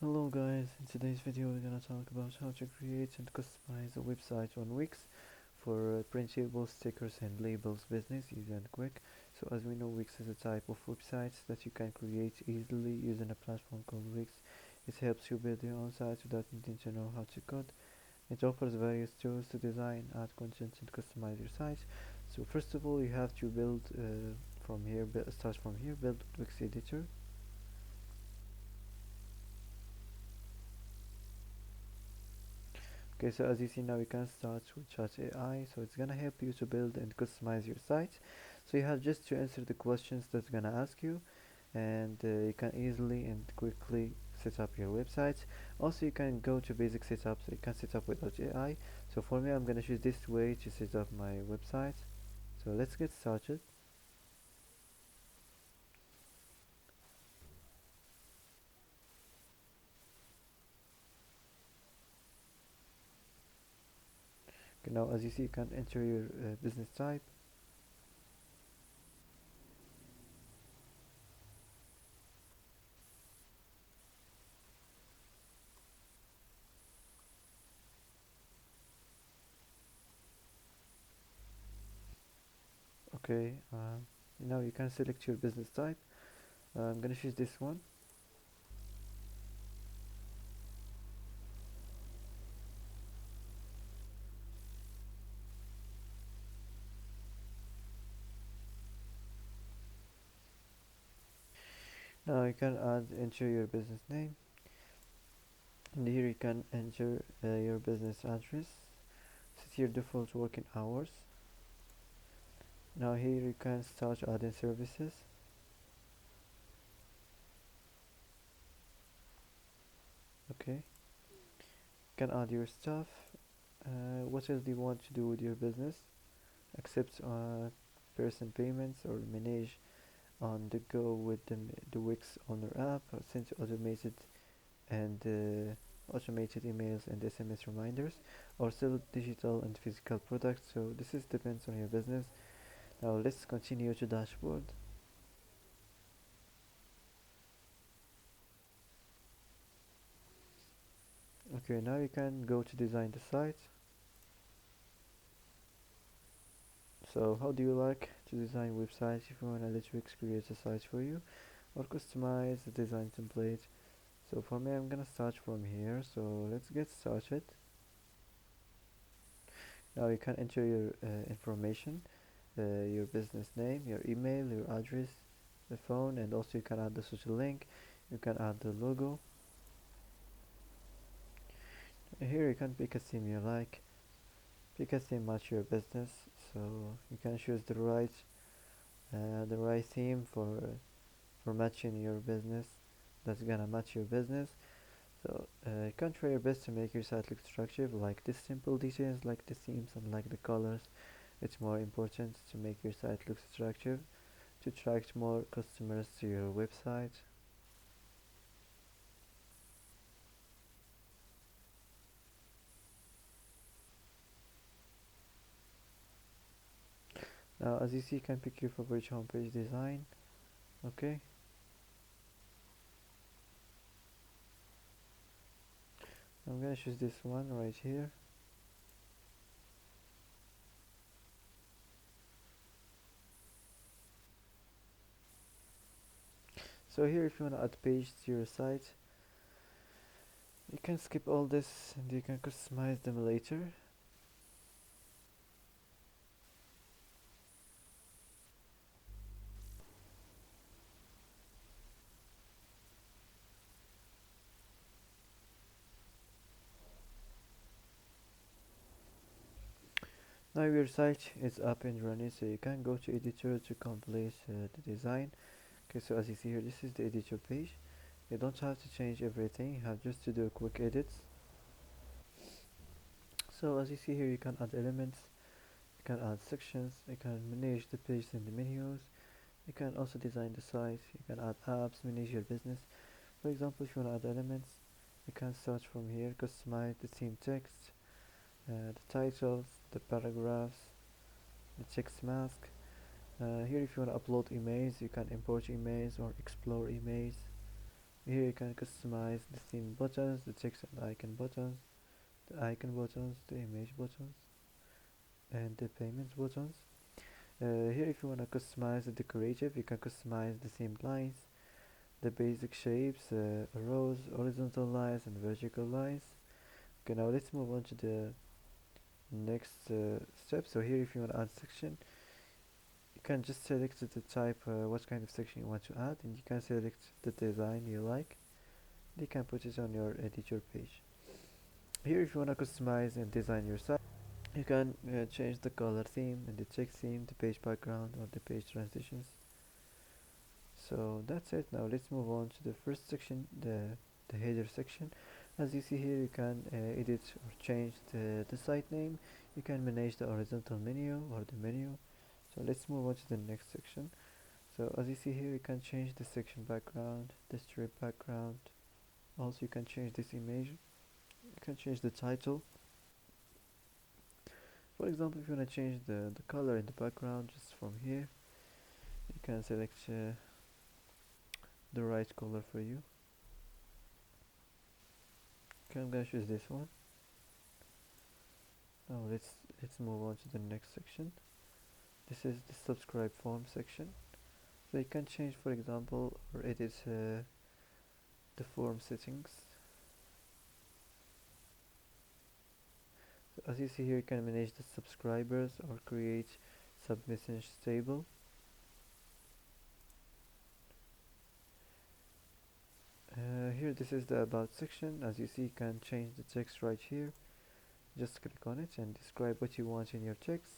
Hello guys, in today's video we're gonna talk about how to create and customize a website on Wix for printable stickers and labels business, easy and quick. So as we know, Wix is a type of websites that you can create easily using a platform called Wix. It helps you build your own sites without needing to know how to code. It offers various tools to design, add content and customize your site. So first of all you have to build from here, start from here, build Wix editor. Okay, so as you see now, you can start with Chat AI, so it's gonna help you to build and customize your site. So you have just to answer the questions that's gonna ask you, and you can easily and quickly set up your website. Also, you can go to basic setup, so you can set up without AI. So for me, I'm gonna choose this way to set up my website. So let's get started. Okay, now as you see, you can enter your business type. Okay, now you can select your business type. I'm gonna choose this one. Now you can add enter your business name, and here you can enter your business address, set your default working hours. Now here you can start adding services. Okay, you can add your stuff. What else do you want to do with your business? Accept person payments or manage on the go with the Wix owner app, or send automated and automated emails and SMS reminders, or sell digital and physical products. So this is depends on your business. Now let's continue to dashboard. Okay, now you can go to design the site. So how do you like to design websites? If you want to let Wix create a site for you or customize the design template. So for me, I'm gonna start from here. So let's get started. Now you can enter your information, your business name, your email, your address, the phone, and also you can add the social link. You can add the logo. Here you can pick a theme you like. Pick a theme match your business. So you can choose the right theme for matching your business. That's gonna match your business. So you can try your best to make your site look attractive, like the simple details, like the themes and like the colors. It's more important to make your site look attractive to attract more customers to your website. Now as you see, you can pick your favorite homepage design. Okay, I'm gonna choose this one right here. So here, if you wanna add page to your site, you can skip all this and you can customize them later. Now your site is up and running, so you can go to editor to complete the design. Okay, so as you see here, this is the editor page. You don't have to change everything, you have just to do quick edits. So as you see here, you can add elements, you can add sections, you can manage the page and the menus, you can also design the site, you can add apps, manage your business. For example, if you want to add elements, you can start from here, customize the theme text, the titles, the paragraphs, the text mask. Here if you want to upload images, you can import images or explore images. Here you can customize the theme buttons, the text and icon buttons, the image buttons, and the payment buttons. Here if you want to customize the decorative, you can customize the themed lines, the basic shapes, rows, horizontal lines and vertical lines. Okay, now let's move on to the next step. So here if you want to add section, you can just select the type, what kind of section you want to add, and you can select the design you like. You can put it on your editor page. Here if you want to customize and design your site, you can change the color theme and the text theme, the page background or the page transitions. So that's it. Now let's move on to the first section, the header section. As you see here, you can edit or change the site name. You can manage the horizontal menu or the menu. So let's move on to the next section. So as you see here, you can change the section background, the strip background. Also you can change this image. You can change the title. For example, if you want to change the color in the background, just from here, you can select the right color for you. Okay, I'm gonna choose this one. Now let's move on to the next section. This is the subscribe form section. So you can change, for example, or edit the form settings. So as you see here, you can manage the subscribers or create sub-message table. Here this is the about section. As you see, you can change the text right here. Just click on it and describe what you want in your text.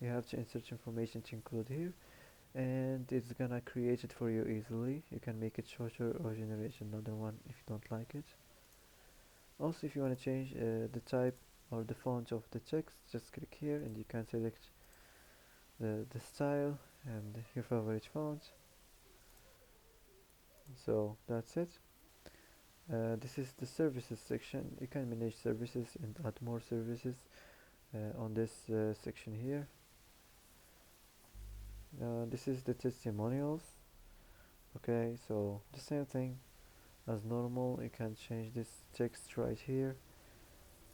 You have to insert information to include here, and it's gonna create it for you easily. You can make it shorter or generate another one if you don't like it. Also, if you want to change the type or the font of the text, just click here and you can select the style and your favorite font. So that's it. This is the services section. You can manage services and add more services on this section here. This is the testimonials. Okay, so the same thing as normal. You can change this text right here.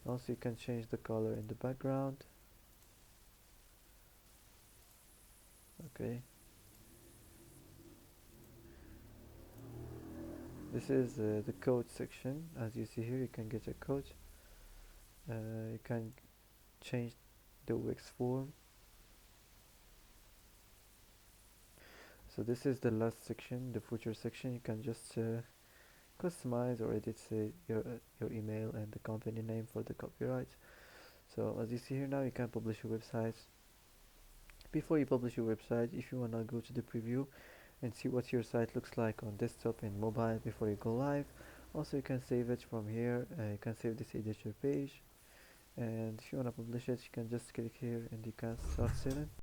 Also you can change the color in the background. Okay, this is the code section. As you see here, you can get a code. You can change the Wix form. So this is the last section, the footer section. You can just customize or edit your email and the company name for the copyright. So as you see here now, you can publish your website. Before you publish your website, if you wanna go to the preview and see what your site looks like on desktop and mobile before you go live, also you can save it from here. You can save this editor page, and if you wanna publish it, you can just click here and you can start selling.